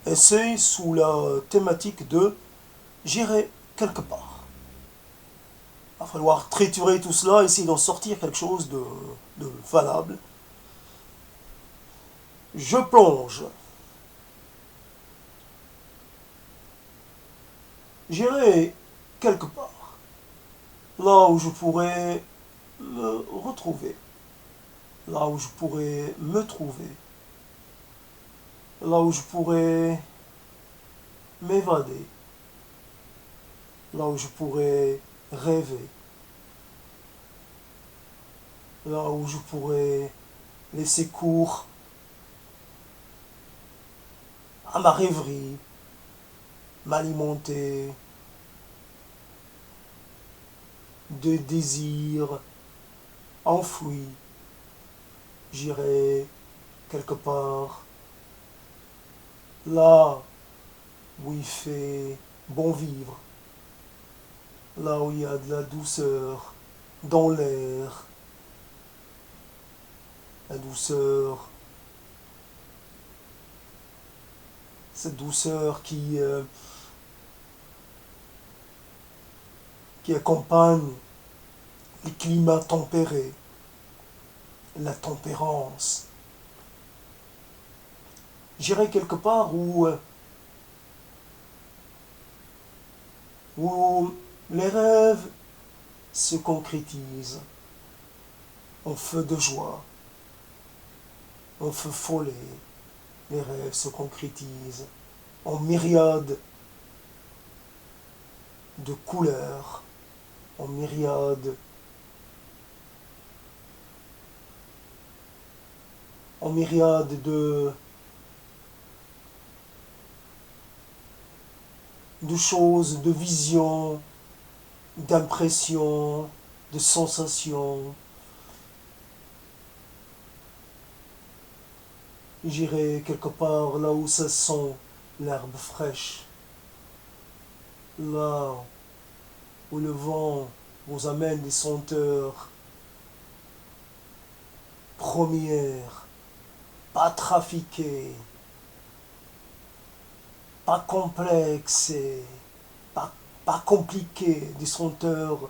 Et c'est sous la thématique de j'irai quelque part. Il va falloir triturer tout cela, essayer d'en sortir quelque chose de valable. Je plonge. J'irai quelque part. Là où je pourrais me retrouver. Là où je pourrais me trouver. Là où je pourrais m'évader. Là où je pourrais rêver. Là où je pourrais laisser cours à ma rêverie, m'alimenter de désirs enfouis. J'irai quelque part là où il fait bon vivre, là où il y a de la douceur dans l'air, la douceur, cette douceur qui accompagne les climats tempérés, la tempérance. J'irai quelque part où les rêves se concrétisent en feu de joie, en feu follet. Les rêves se concrétisent en myriades de couleurs, en myriades de choses, de visions, d'impressions, de sensations. J'irai quelque part là où ça sent l'herbe fraîche, là où le vent vous amène des senteurs premières, pas trafiquées, pas complexes, pas, pas compliquées, des senteurs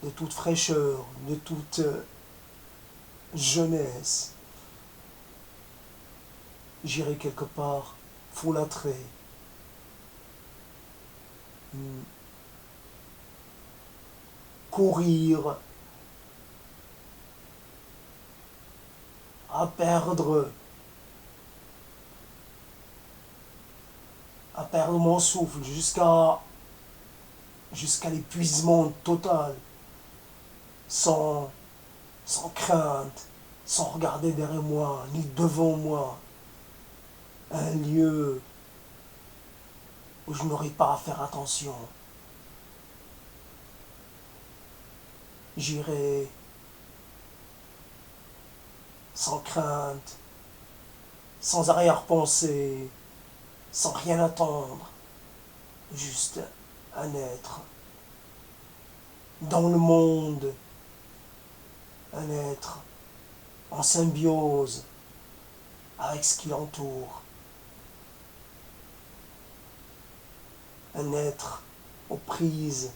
de toute fraîcheur, de toute jeunesse. J'irai quelque part folâtrer, courir, à perdre, à perdre mon souffle jusqu'à l'épuisement total, sans, sans crainte, sans regarder derrière moi, ni devant moi, un lieu où je n'aurai pas à faire attention. J'irai sans crainte, sans arrière-pensée, sans rien attendre, juste un être dans le monde, un être en symbiose avec ce qui l'entoure, un être aux prises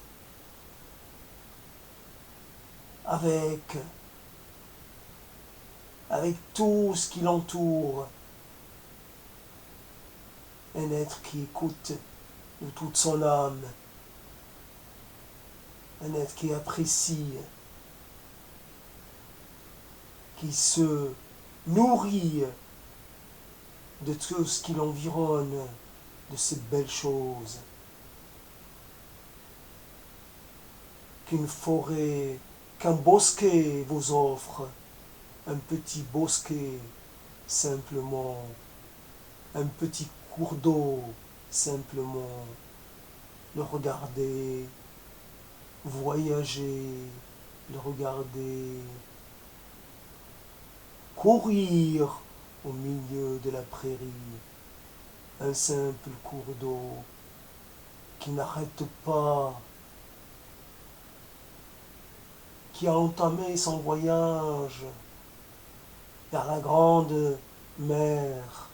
avec, avec tout ce qui l'entoure, un être qui écoute de toute son âme, un être qui apprécie, qui se nourrit de tout ce qui l'environne, de ces belles choses, qu'une forêt, qu'un bosquet vous offre, un petit bosquet simplement, un petit cours d'eau simplement, le regarder, voyager, le regarder, courir au milieu de la prairie, un simple cours d'eau qui n'arrête pas, qui a entamé son voyage vers la grande mer,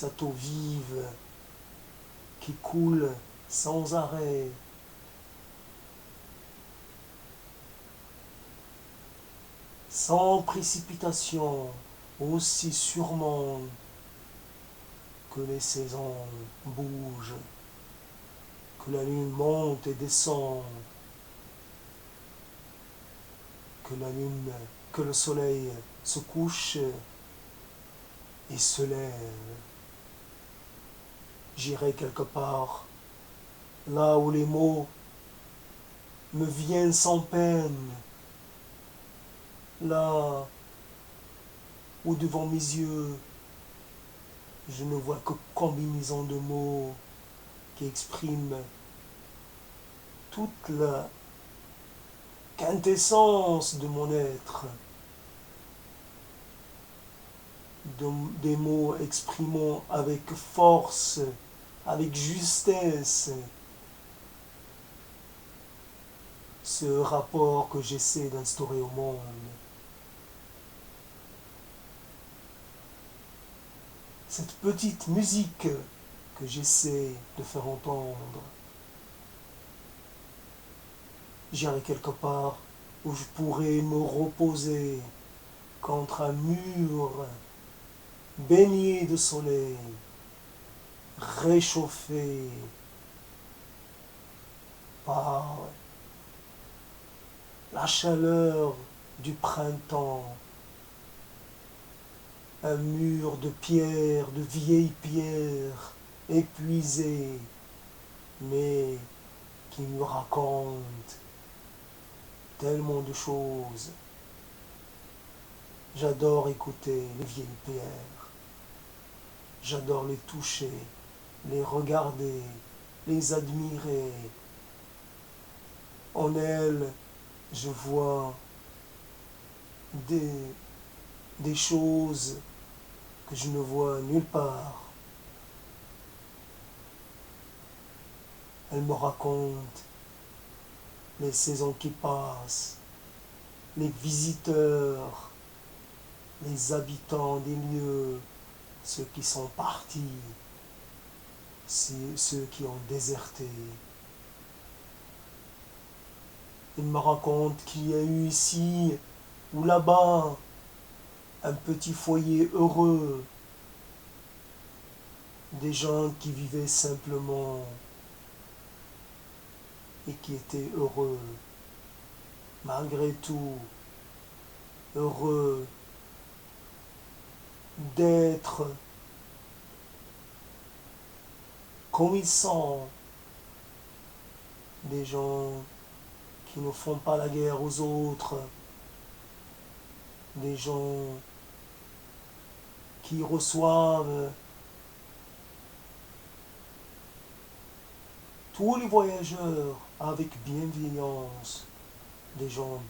cette eau vive qui coule sans arrêt, sans précipitation, aussi sûrement que les saisons bougent, que la lune monte et descend, que le soleil se couche et se lève. J'irai quelque part, là où les mots me viennent sans peine, là où devant mes yeux, je ne vois que combinaison de mots qui expriment toute la quintessence de mon être, des mots exprimant avec force, avec justesse, ce rapport que j'essaie d'instaurer au monde. Cette petite musique que j'essaie de faire entendre. J'irai quelque part où je pourrais me reposer contre un mur baigné de soleil, réchauffé par la chaleur du printemps, un mur de pierre, de vieilles pierres épuisées, mais qui me raconte tellement de choses. J'adore écouter les vieilles pierres, j'adore les toucher, les regarder, les admirer. En elles, je vois des, des choses que je ne vois nulle part. Elles me racontent les saisons qui passent, les visiteurs, les habitants des lieux, ceux qui sont partis, ceux qui ont déserté. Ils me racontent qu'il y a eu ici ou là-bas un petit foyer heureux, des gens qui vivaient simplement et qui étaient heureux, malgré tout, heureux d'être comme ils sont, des gens qui ne font pas la guerre aux autres, des gens qui reçoivent tous les voyageurs avec bienveillance, des gens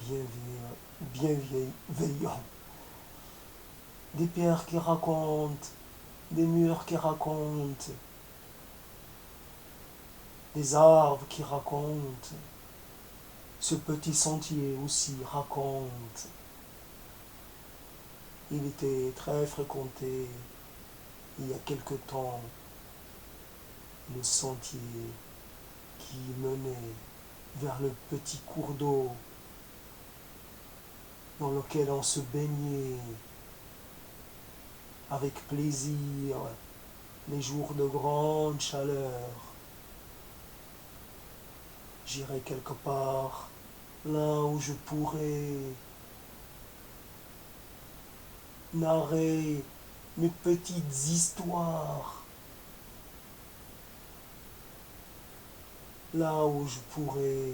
bienveillants, des pierres qui racontent, des murs qui racontent, des arbres qui racontent, ce petit sentier aussi raconte. Il était très fréquenté il y a quelque temps, le sentier qui menait vers le petit cours d'eau dans lequel on se baignait avec plaisir les jours de grande chaleur. J'irai quelque part là où je pourrais narrer mes petites histoires, là où je pourrais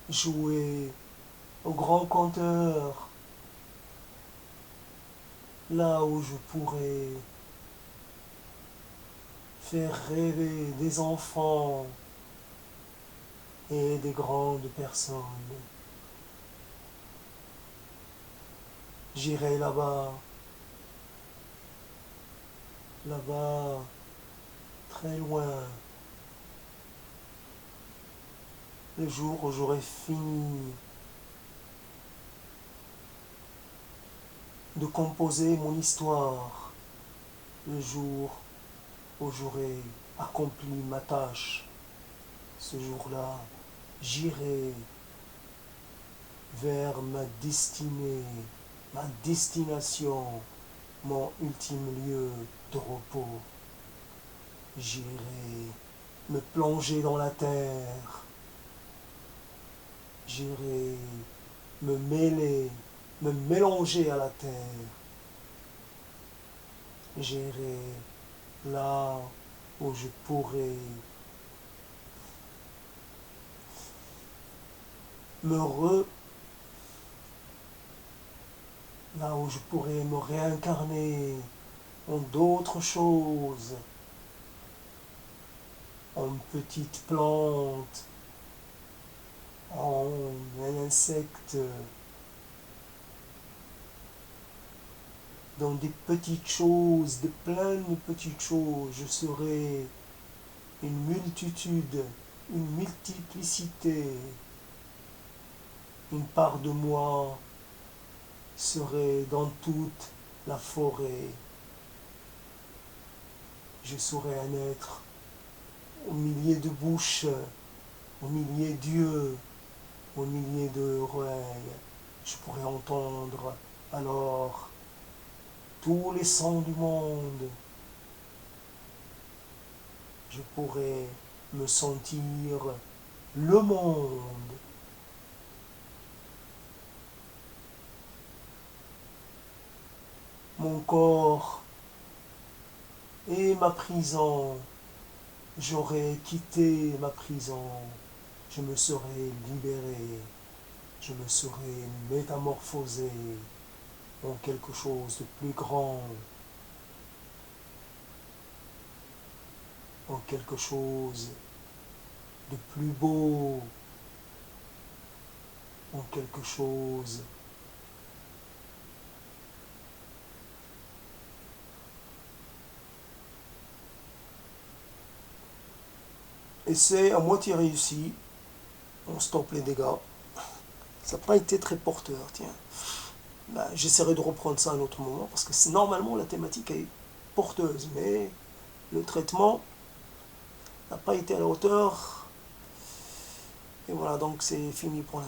jouer au grand conteur, là où je pourrais faire rêver des enfants et des grandes personnes. J'irai là-bas, là-bas, très loin, le jour où j'aurai fini de composer mon histoire le jour où j'aurai accompli ma tâche. Ce jour-là, j'irai vers ma destinée, ma destination, mon ultime lieu de repos. J'irai me plonger dans la terre. J'irai me mélanger à la terre. J'irai là où je pourrai là où je pourrai me réincarner en d'autres choses, en petite plante, en un insecte, dans des petites choses, de plein de petites choses. Je serai une multitude, une multiplicité. Une part de moi serait dans toute la forêt. Je serai un être aux milliers de bouches, aux milliers d'yeux, aux milliers d'oreilles. Je pourrais entendre alors tous les sons du monde. Je pourrais me sentir le monde. Mon corps et ma prison. J'aurais quitté ma prison. Je me serais libéré. Je me serais métamorphosé en quelque chose de plus grand, en quelque chose de plus beau, en quelque chose et c'est à moitié réussi. On stoppe les dégâts. Ça n'a pas été très porteur, tiens. Ben, j'essaierai de reprendre ça à un autre moment, parce que normalement la thématique est porteuse, mais le traitement n'a pas été à la hauteur. Et voilà, donc c'est fini pour l'instant.